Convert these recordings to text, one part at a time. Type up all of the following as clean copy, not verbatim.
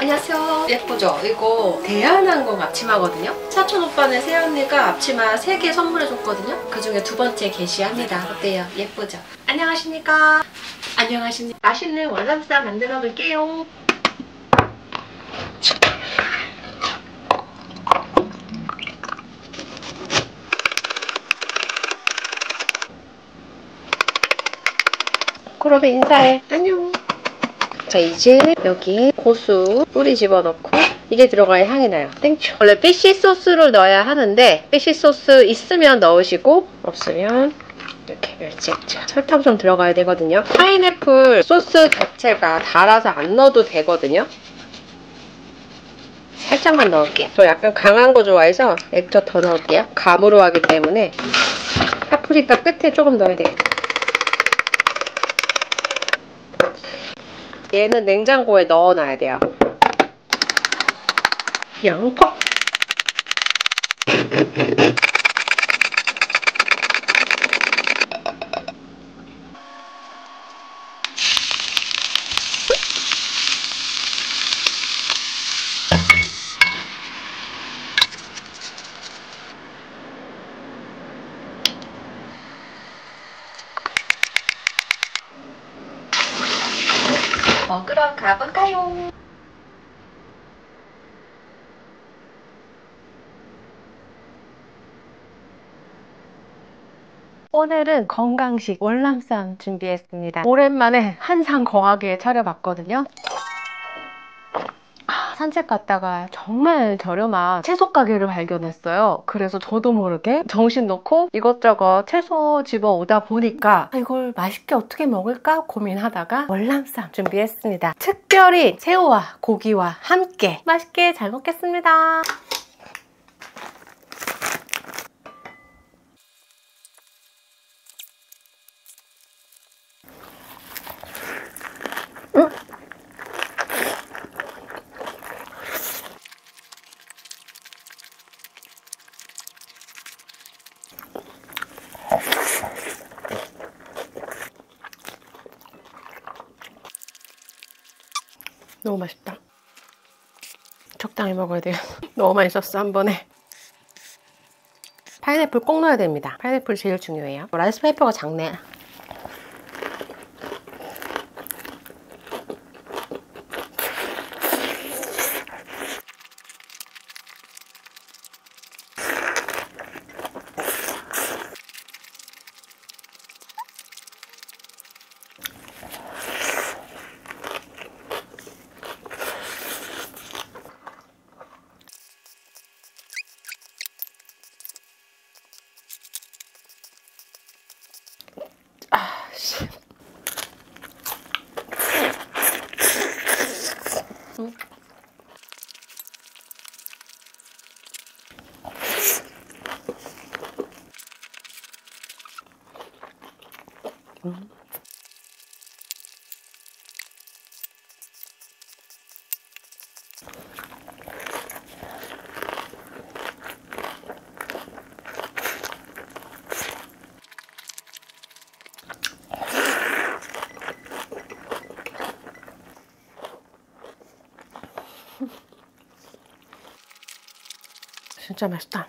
안녕하세요. 예쁘죠? 이거 대한항공 앞치마거든요. 사촌 오빠는 새언니가 앞치마 3개 선물해줬거든요. 그 중에 2번째 게시합니다. 어때요? 예쁘죠? 안녕하십니까? 안녕하십니까? 맛있는 월남쌈 만들어 볼게요. 그러면 인사해. 안녕. 자, 이제 여기 고수 뿌리 집어넣고 이게 들어가야 향이 나요. 땡초. 원래 피쉬 소스를 넣어야 하는데 피쉬 소스 있으면 넣으시고 없으면 이렇게 멸치 액젓. 설탕 좀 들어가야 되거든요. 파인애플 소스 자체가 달아서 안 넣어도 되거든요. 살짝만 넣을게요. 저 약간 강한 거 좋아해서 액젓 더 넣을게요. 감으로 하기 때문에 파프리카 끝에 조금 넣어야 돼요. 얘는 냉장고에 넣어놔야 돼요. 양파. 먹으러 가볼까요? 오늘은 건강식 월남쌈 준비했습니다. 오랜만에 한상 거하게 차려봤거든요. 산책 갔다가 정말 저렴한 채소 가게를 발견했어요. 그래서 저도 모르게 정신 놓고 이것저것 채소 집어오다 보니까 이걸 맛있게 어떻게 먹을까 고민하다가 월남쌈 준비했습니다. 특별히 새우와 고기와 함께 맛있게 잘 먹겠습니다. 너무 맛있다. 적당히 먹어야 돼요. 너무 맛있었어 한 번에. 파인애플 꼭 넣어야 됩니다. 파인애플 제일 중요해요. 라이스 페이퍼가 작네. 진짜 맛있다.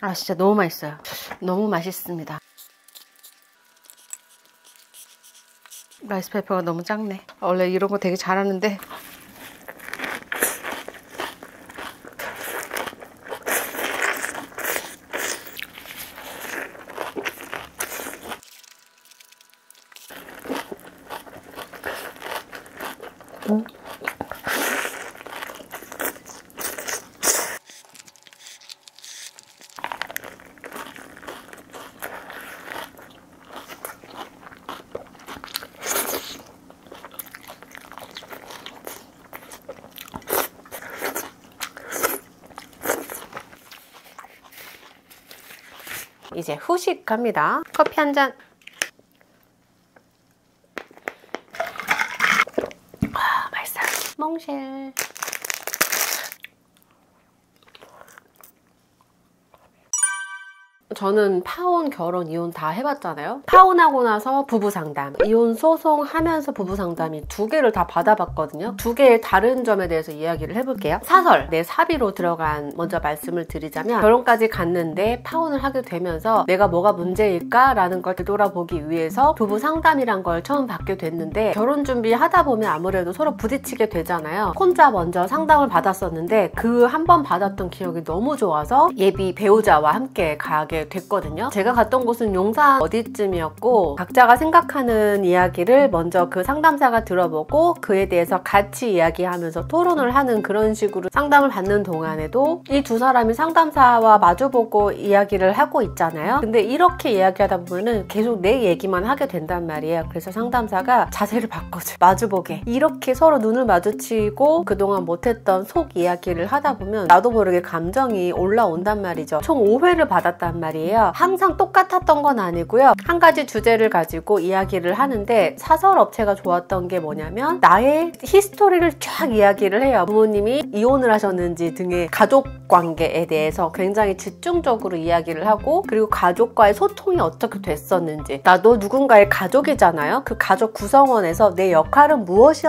아 진짜 너무 맛있어요. 너무 맛있습니다. 라이스 페이퍼가 너무 작네. 원래 이런 거 되게 잘하는데 이제 후식 갑니다. 커피 한 잔. 맛있어요. 몽쉘. 저는 파혼, 결혼, 이혼 다 해봤잖아요. 파혼하고 나서 부부상담, 이혼 소송하면서 부부상담이 2개를 다 받아봤거든요. 2개의 다른 점에 대해서 이야기를 해볼게요. 사설, 내 사비로 들어간 먼저 말씀을 드리자면 결혼까지 갔는데 파혼을 하게 되면서 내가 뭐가 문제일까? 라는 걸 되돌아보기 위해서 부부상담이란 걸 처음 받게 됐는데 결혼 준비하다 보면 아무래도 서로 부딪히게 되잖아요. 혼자 먼저 상담을 받았었는데 그 한 번 받았던 기억이 너무 좋아서 예비 배우자와 함께 가게 됐거든요. 제가 갔던 곳은 용산 어디쯤이었고 각자가 생각하는 이야기를 먼저 그 상담사가 들어보고 그에 대해서 같이 이야기하면서 토론을 하는 그런 식으로 상담을 받는 동안에도 이 2사람이 상담사와 마주보고 이야기를 하고 있잖아요. 근데 이렇게 이야기하다 보면은 계속 내 얘기만 하게 된단 말이에요. 그래서 상담사가 자세를 바꿔줘요. 마주보게. 이렇게 서로 눈을 마주치고 그동안 못했던 속 이야기를 하다 보면 나도 모르게 감정이 올라온단 말이죠. 총 5회를 받았단 말이에요. 항상 똑같았던 건 아니고요. 한 가지 주제를 가지고 이야기를 하는데 사설 업체가 좋았던 게 뭐냐면 나의 히스토리를 쫙 이야기를 해요. 부모님이 이혼을 하셨는지 등의 가족 관계에 대해서 굉장히 집중적으로 이야기를 하고 그리고 가족과의 소통이 어떻게 됐었는지 나도 누군가의 가족이잖아요. 그 가족 구성원에서 내 역할은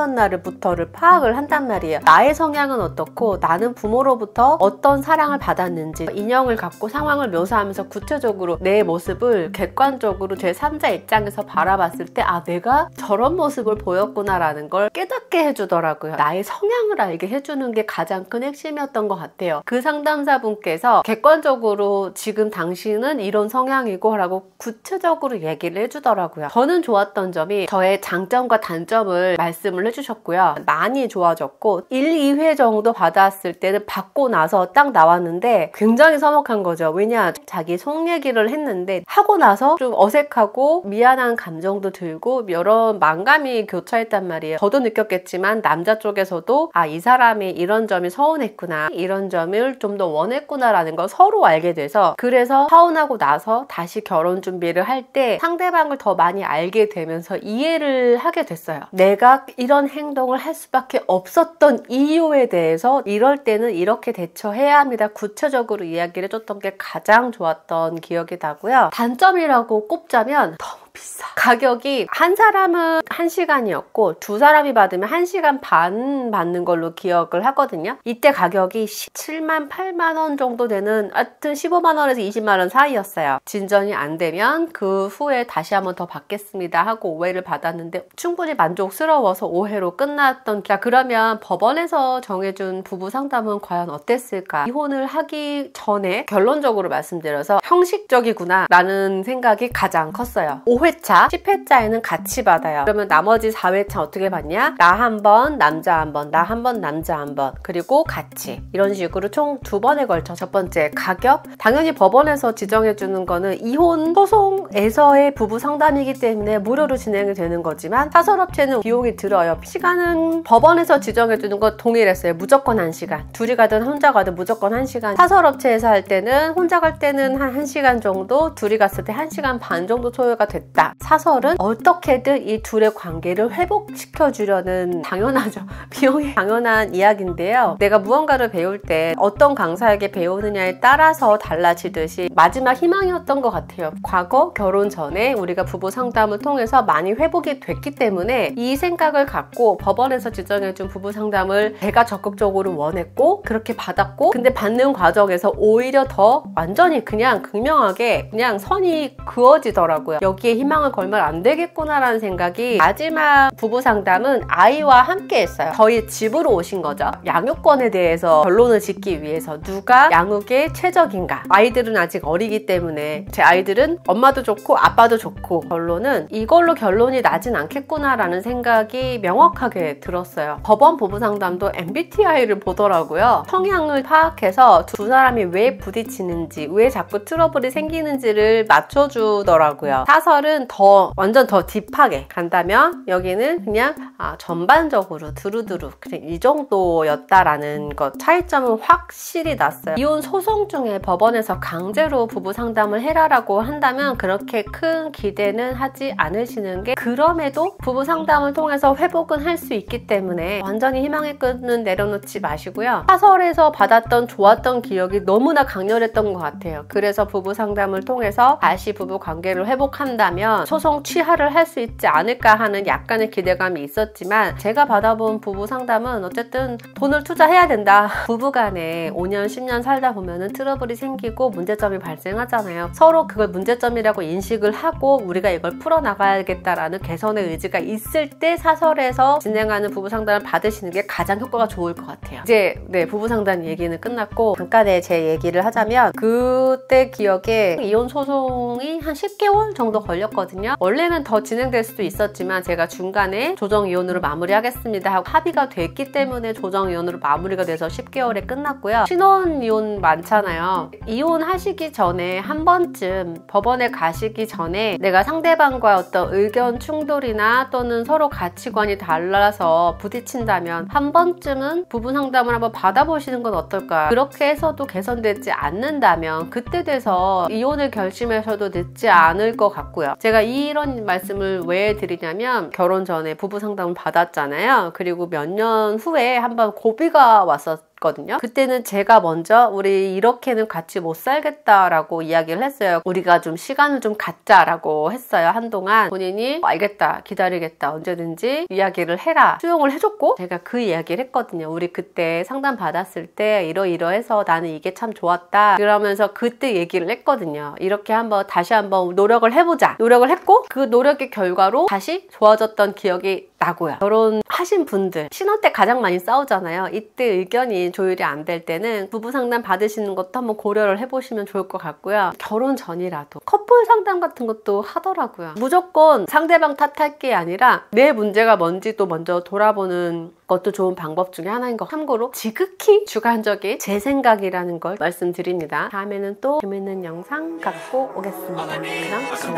무엇이었나를부터를 파악을 한단 말이에요. 나의 성향은 어떻고 나는 부모로부터 어떤 사랑을 받았는지 인형을 갖고 상황을 묘사하면서 구체적으로 내 모습을 객관적으로 제3자 입장에서 바라봤을 때 아 내가 저런 모습을 보였구나 라는 걸 깨닫게 해주더라고요. 나의 성향을 알게 해주는 게 가장 큰 핵심이었던 것 같아요. 그 상담사분께서 객관적으로 지금 당신은 이런 성향이고 라고 구체적으로 얘기를 해주더라고요. 저는 좋았던 점이 저의 장점과 단점을 말씀을 해주셨고요. 많이 좋아졌고 1, 2회 정도 받았을 때는 받고 나서 딱 나왔는데 굉장히 서먹한 거죠. 왜냐 자기 속 얘기를 했는데 하고 나서 좀 어색하고 미안한 감정도 들고 여러 만감이 교차했단 말이에요. 저도 느꼈겠지만 남자 쪽에서도 아, 이 사람이 이런 점이 서운했구나 이런 점을 좀 더 원했구나 라는 걸 서로 알게 돼서 그래서 파혼하고 나서 다시 결혼 준비를 할 때 상대방을 더 많이 알게 되면서 이해를 하게 됐어요. 내가 이런 행동을 할 수밖에 없었던 이유에 대해서 이럴 때는 이렇게 대처해야 합니다. 구체적으로 이야기를 해줬던 게 가장 좋았던 기억이 나고요. 단점이라고 꼽자면 너무 비싸. 가격이 한 사람은 1시간이었고 2사람이 받으면 1시간 반 받는 걸로 기억을 하거든요. 이때 가격이 17만 8만 원 정도 되는 하여튼 15만 원에서 20만 원 사이였어요. 진전이 안 되면 그 후에 다시 한번 더 받겠습니다 하고 5회를 받았는데 충분히 만족스러워서 5회로 끝났던. 자, 그러면 법원에서 정해준 부부 상담은 과연 어땠을까? 이혼을 하기 전에 결론적으로 말씀드려서 형식적이구나 라는 생각이 가장 컸어요. 5회차, 10회차에는 같이 받아요. 그러면 나머지 4회차 어떻게 받냐? 나 한 번, 남자 한 번, 나 한 번, 남자 한 번, 그리고 같이 이런 식으로 총 2번에 걸쳐. 첫 번째 가격, 당연히 법원에서 지정해주는 거는 이혼 소송에서의 부부 상담이기 때문에 무료로 진행이 되는 거지만 사설업체는 비용이 들어요. 시간은 법원에서 지정해주는 거 동일했어요. 무조건 1시간. 둘이 가든 혼자 가든 무조건 1시간. 사설업체에서 할 때는 혼자 갈 때는 한 1시간 정도, 둘이 갔을 때 1시간 반 정도 소요가 됐다. 사설은 어떻게든 이 둘의 관계를 회복시켜주려는 당연하죠. 비용이 당연한 이야기인데요. 내가 무언가를 배울 때 어떤 강사에게 배우느냐에 따라서 달라지듯이 마지막 희망이었던 것 같아요. 과거 결혼 전에 우리가 부부 상담을 통해서 많이 회복이 됐기 때문에 이 생각을 갖고 법원에서 지정해준 부부 상담을 제가 적극적으로 원했고 그렇게 받았고 근데 받는 과정에서 오히려 더 완전히 그냥 극명하게 그냥 선이 그어지더라고요. 여기에 희망을 걸면 안 되겠구나라는 생각이 마지막 부부 상담은 아이와 함께 했어요. 저희 집으로 오신 거죠. 양육권에 대해서 결론을 짓기 위해서 누가 양육에 최적인가. 아이들은 아직 어리기 때문에 제 아이들은 엄마도 좋고 아빠도 좋고 결론은 이걸로 결론이 나진 않겠구나라는 생각이 명확하게 들었어요. 법원 부부 상담도 MBTI를 보더라고요. 성향을 파악해서 2사람이 왜 부딪히는지 왜 자꾸 트러블이 생기는지를 맞춰주더라고요. 사설은 사실은 더 완전 더 딥하게 간다면 여기는 그냥 전반적으로 두루두루 그냥 이 정도였다라는 것 차이점은 확실히 났어요. 이혼 소송 중에 법원에서 강제로 부부 상담을 해라라고 한다면 그렇게 큰 기대는 하지 않으시는 게, 그럼에도 부부 상담을 통해서 회복은 할 수 있기 때문에 완전히 희망의 끈은 내려놓지 마시고요. 사설에서 받았던 좋았던 기억이 너무나 강렬했던 것 같아요. 그래서 부부 상담을 통해서 다시 부부 관계를 회복한다면 소송 취하를 할 수 있지 않을까 하는 약간의 기대감이 있었지만, 제가 받아본 부부 상담은 어쨌든 돈을 투자해야 된다. 부부간에 5년 10년 살다 보면은 트러블이 생기고 문제점이 발생하잖아요. 서로 그걸 문제점이라고 인식을 하고 우리가 이걸 풀어나가야겠다라는 개선의 의지가 있을 때 사설에서 진행하는 부부 상담을 받으시는 게 가장 효과가 좋을 것 같아요. 이제 부부 상담 얘기는 끝났고 잠깐의 제 얘기를 하자면, 그때 기억에 이혼 소송이 한 10개월 정도 걸렸거든요. 원래는 더 진행될 수도 있었지만 제가 중간에 조정 이혼으로 마무리하겠습니다 하고 합의가 됐기 때문에 조정 이혼으로 마무리가 돼서 10개월에 끝났고요. 신혼 이혼 많잖아요. 이혼하시기 전에 한 번쯤 법원에 가시기 전에 내가 상대방과 어떤 의견 충돌이나 또는 서로 가치관이 달라서 부딪힌다면 한 번쯤은 부부 상담을 한번 받아보시는 건 어떨까. 그렇게 해서도 개선되지 않는다면 그때 돼서 이혼을 결심해서도 늦지 않을 것 같고요. 제가 이런 말씀을 왜 드리냐면, 결혼 전에 부부 상담을 받았잖아요. 그리고 몇 년 후에 한번 고비가 왔었거든요. 그때는 제가 먼저 우리 이렇게는 같이 못 살겠다라고 이야기를 했어요. 우리가 좀 시간을 좀 갖자라고 했어요. 한동안 본인이 알겠다, 기다리겠다, 언제든지 이야기를 해라 수용을 해줬고, 제가 그 이야기를 했거든요. 우리 그때 상담 받았을 때 이러이러해서 나는 이게 참 좋았다 그러면서 그때 얘기를 했거든요. 이렇게 다시 한번 노력을 해보자. 노력을 했고 그 노력의 결과로 다시 좋아졌던 기억이 나고요. 결혼하신 분들 신혼 때 가장 많이 싸우잖아요. 이때 의견이 조율이 안 될 때는 부부 상담 받으시는 것도 한번 고려를 해보시면 좋을 것 같고요. 결혼 전이라도 커플 상담 같은 것도 하더라고요. 무조건 상대방 탓할 게 아니라 내 문제가 뭔지도 먼저 돌아보는 것도 좋은 방법 중에 하나인 거 참고로 지극히 주관적인 제 생각이라는 걸 말씀드립니다. 다음에는 또 재밌는 영상 갖고 오겠습니다. 그럼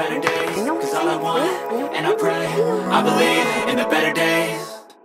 안녕.